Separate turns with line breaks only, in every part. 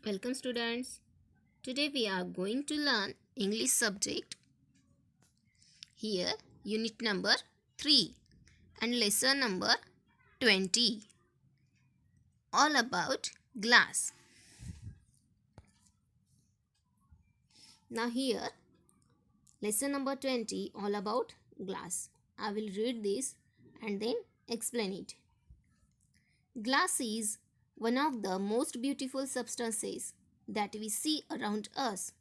Welcome students. Today we are going to learn English subject. Here unit number 3 and lesson number 20. All about glass. Now here lesson number 20 all about glass. I will read this and then explain it. Glass is one of the most beautiful substances that we see around us.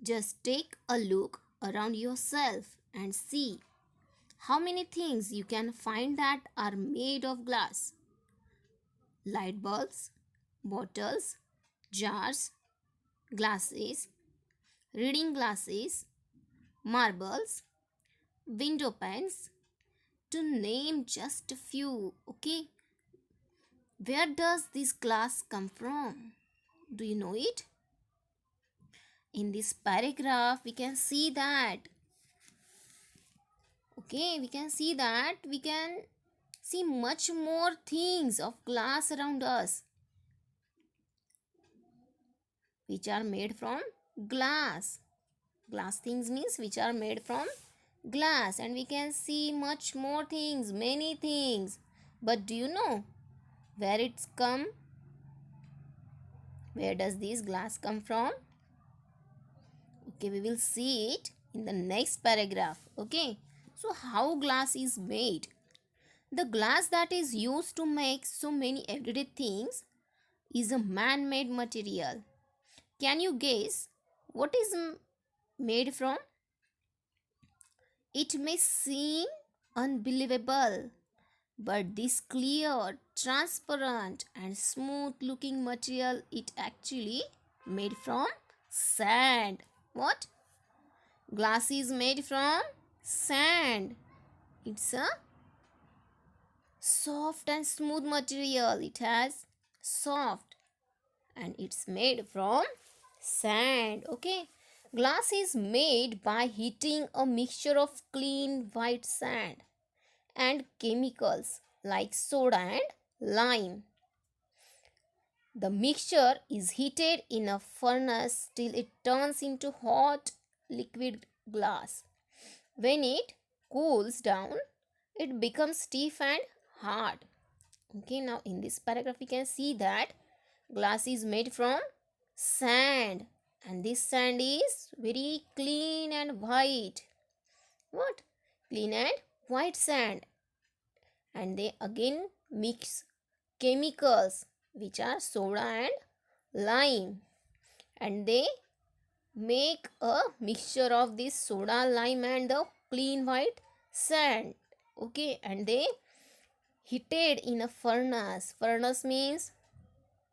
Just take a look around yourself and see how many things you can find that are made of glass. Light bulbs, bottles, jars, glasses, reading glasses, marbles, window panes, to name just a few, okay? Where does this glass come from? Do you know it? In this paragraph, we can see that. Okay, we can see much more things of glass around us, which are made from glass. Glass things means which are made from glass, and we can see much more things, many things. But do you know where it's come? Where does this glass come from? Okay, we will see it in the next paragraph. Okay, so how glass is made? The glass that is used to make so many everyday things is a man-made material. Can you guess what is made from? It may seem unbelievable, but this clear, transparent and smooth looking material it actually made from sand. What? Glass is made from sand. It's a soft and smooth material. It has soft and it's made from sand. Okay, glass is made by heating a mixture of clean white sand and chemicals like soda and lime. The mixture is heated in a furnace till it turns into hot liquid glass. When it cools down, it becomes stiff and hard. Okay, now in this paragraph we can see that glass is made from sand, and this sand is very clean and white. What? Clean and white sand. And they again mix chemicals which are soda and lime, and they make a mixture of this soda, lime and the clean white sand. Okay, and they heated in a furnace. Furnace means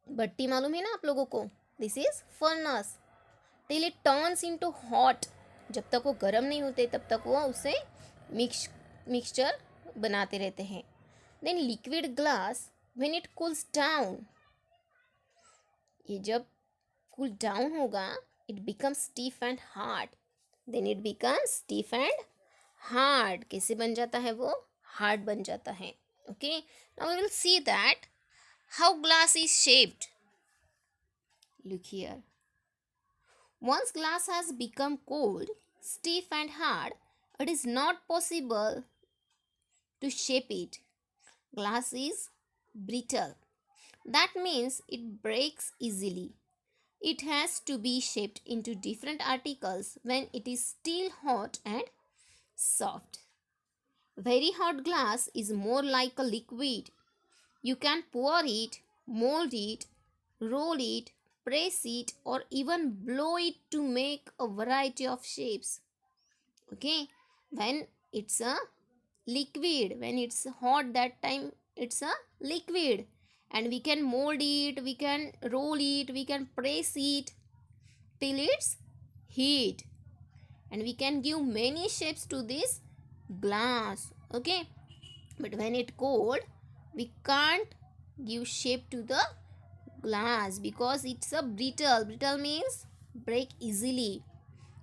भट्टी मालूम है ना आप लोगों को? This is furnace. Till it turns into hot. जब तक वो गर्म नहीं होते तब तक वो उसे मिक्सचर बनाते रहते हैं. Then liquid glass when it cools down, ये जब कूल डाउन होगा it becomes stiff and hard. Then it becomes stiff and hard. कैसे बन जाता है वो? हार्ड बन जाता है. Okay, now we will see that how glass is shaped. Look here. Once glass has become cold, stiff and hard, it is not possible to shape it. Glass is brittle. That means it breaks easily. It has to be shaped into different articles when it is still hot and soft. Very hot glass is more like a liquid. You can pour it, mold it, roll it, press it, or even blow it to make a variety of shapes. Okay, when it's a liquid, when it's hot, that time it's a liquid, and we can mold it, we can roll it, we can press it till it's heat, and we can give many shapes to this glass. Okay, but when it cold, we can't give shape to the glass because it's a brittle. Brittle means break easily.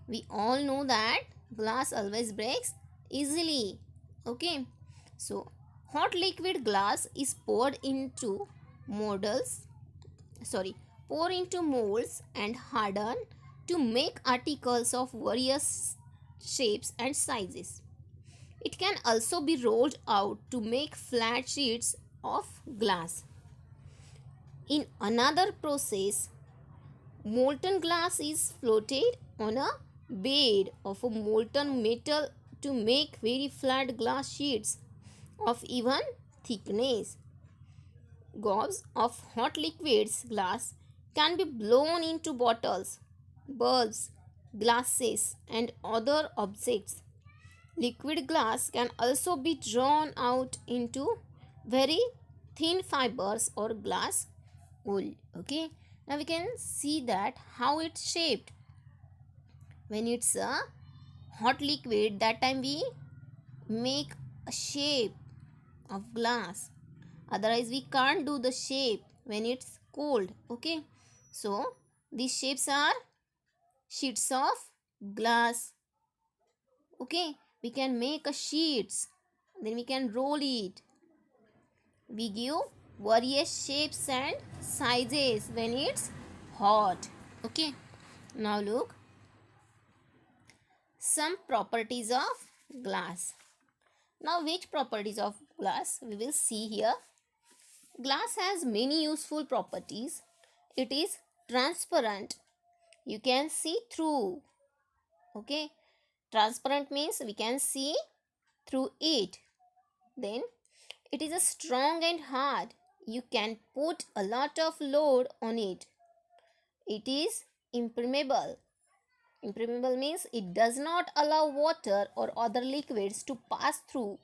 We all know that glass always breaks easily. Okay, so hot liquid glass is poured pour into molds and harden to make articles of various shapes and sizes. It can also be rolled out to make flat sheets of glass. In another process, molten glass is floated on a bed of a molten metal to make very flat glass sheets of even thickness. Gobs of hot liquids glass can be blown into bottles, bulbs, glasses, and other objects. Liquid glass can also be drawn out into very thin fibers or glass wool. Okay, now we can see that how it's shaped. When it's a hot liquid, that time we make a shape of glass, otherwise we can't do the shape when it's cold. Okay, so these shapes are sheets of glass. Okay, we can make a sheets, then we can roll it. We give various shapes and sizes when it's hot. Okay, now look some properties of glass. Now which properties of glass we will see here. Glass has many useful properties. It is transparent. You can see through. Okay, transparent means we can see through it. Then it is a strong and hard. You can put a lot of load on it. It is impermeable. Impermeable means it does not allow water or other liquids to pass through,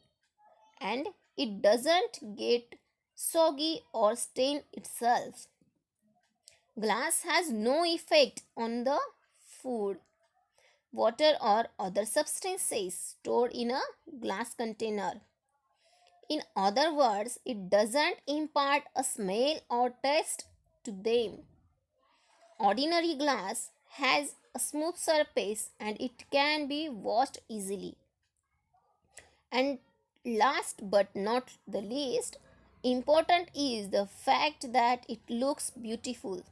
and it doesn't get soggy or stain itself. Glass has no effect on the food, water, or other substances stored in a glass container. In other words, it doesn't impart a smell or taste to them. Ordinary glass has a smooth surface and it can be washed easily. And last but not the least, important is the fact that it looks beautiful.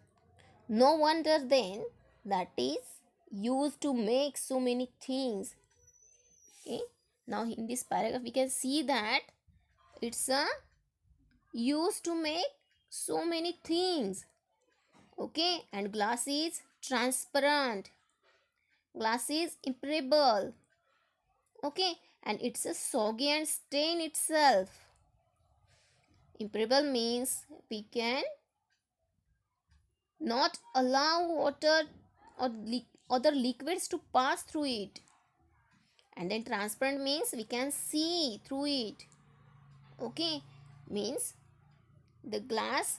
No wonder then that is used to make so many things. Okay. Now in this paragraph we can see that it's a used to make so many things. Okay, and glass is transparent. Glass is impermeable. Okay, and it's a soggy and stain itself. Impermeable means we can not allow water or other liquids to pass through it. And then transparent means we can see through it. Okay, means the glass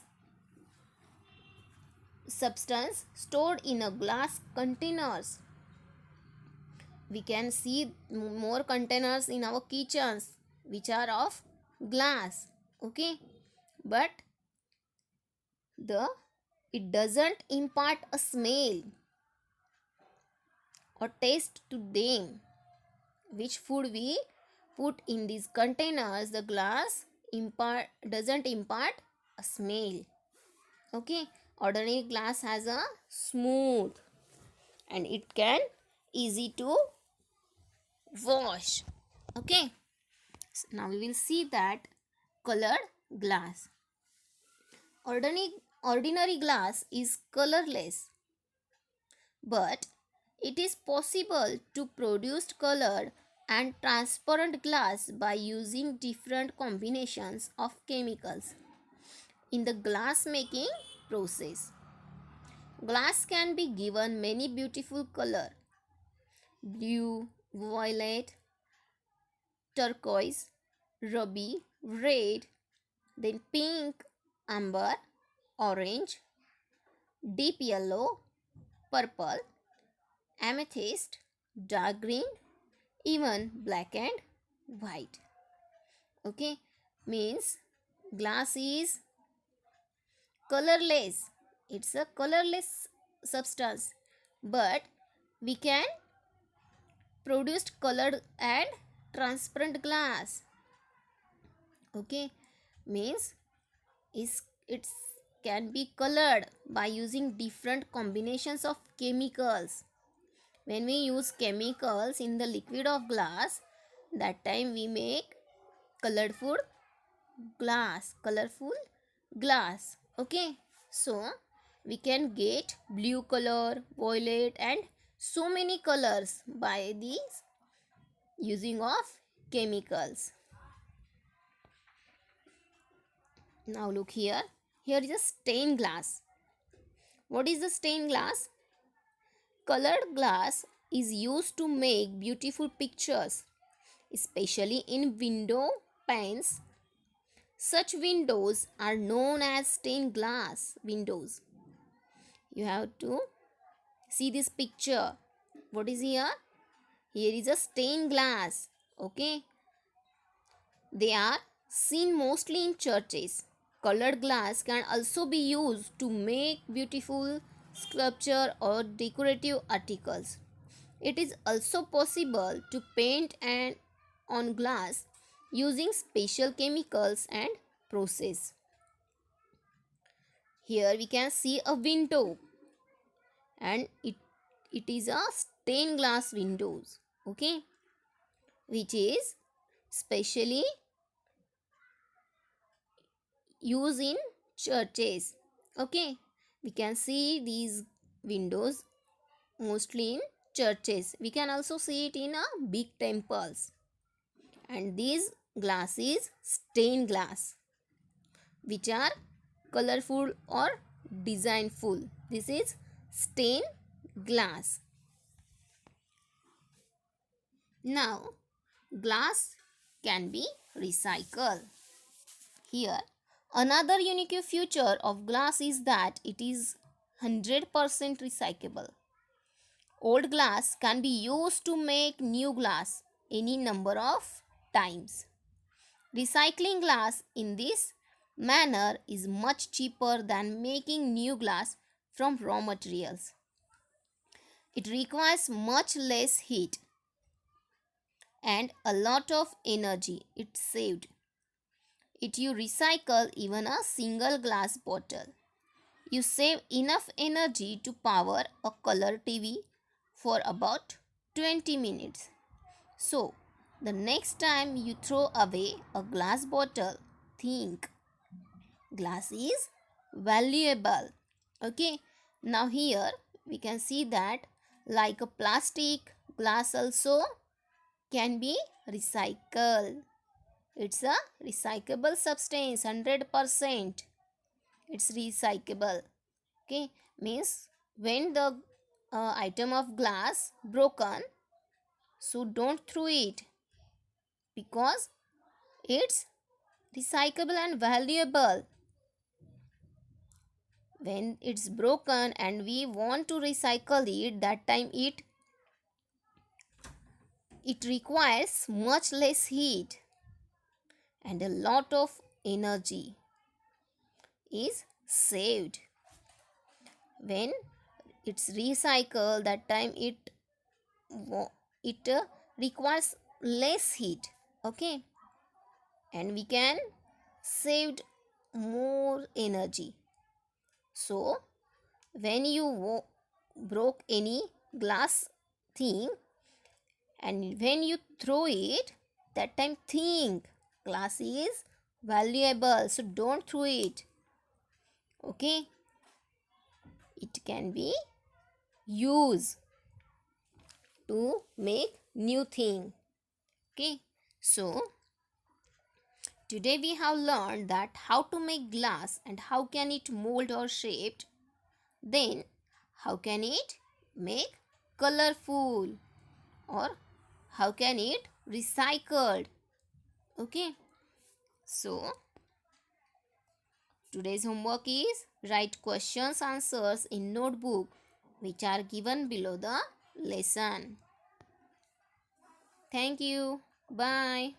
substance stored in a glass containers. We can see more containers in our kitchens which are of glass. Okay, but the it doesn't impart a smell or taste to them. Which food we put in these containers, the glass doesn't impart a smell. Okay, ordinary glass has a smooth and it can easy to wash. Okay, so now we will see that colored glass. Ordinary glass is colorless, but it is possible to produce colored and transparent glass by using different combinations of chemicals in the glass making process. Glass can be given many beautiful colors: blue, violet, turquoise, ruby, red, then pink, amber, orange, deep yellow, purple, amethyst, dark green, even black and white. Okay, means glass is colorless. It's a colorless substance, but we can produce colored and transparent glass. Okay, means it's can be colored by using different combinations of chemicals. When we use chemicals in the liquid of glass, that time we make colorful glass. Okay, so we can get blue color, violet, and so many colors by these using of chemicals. Now look here. Here is a stained glass. What is the stained glass? Colored glass is used to make beautiful pictures, especially in window panes. Such windows are known as stained glass windows. You have to see this picture. What is here? Here is a stained glass. Okay. They are seen mostly in churches. Colored glass can also be used to make beautiful sculpture or decorative articles. It is also possible to paint on glass using special chemicals and process. Here we can see a window, and it is a stained glass windows, okay, which is specially used in churches. Okay, we can see these windows mostly in churches. We can also see it in a big temples. And these glass is stained glass, which are colorful or designful. This is stained glass. Now, glass can be recycled. Here, another unique feature of glass is that it is 100% recyclable. Old glass can be used to make new glass any number of times. Recycling glass in this manner is much cheaper than making new glass from raw materials. It requires much less heat and a lot of energy it saved. If you recycle even a single glass bottle, you save enough energy to power a color TV for about 20 minutes. So, the next time you throw away a glass bottle, think glass is valuable. Okay, now here we can see that like a plastic, glass also can be recycled. It's a recyclable substance, 100%. It's recyclable. Okay, means when the item of glass broken, so don't throw it because it's recyclable and valuable. When it's broken and we want to recycle it, that time it requires much less heat and a lot of energy is saved. When it's recycled, that time it requires less heat, okay, and we can saved more energy. So when you broke any glass thing and when you throw it, that time think glass is valuable, so don't throw it. Okay, it can be used to make new thing. Okay, so today we have learned that how to make glass and how can it mold or shaped. Then how can it make colorful or how can it recycled. Okay, so today's homework is write questions answers in notebook which are given below the lesson. Thank you. Bye.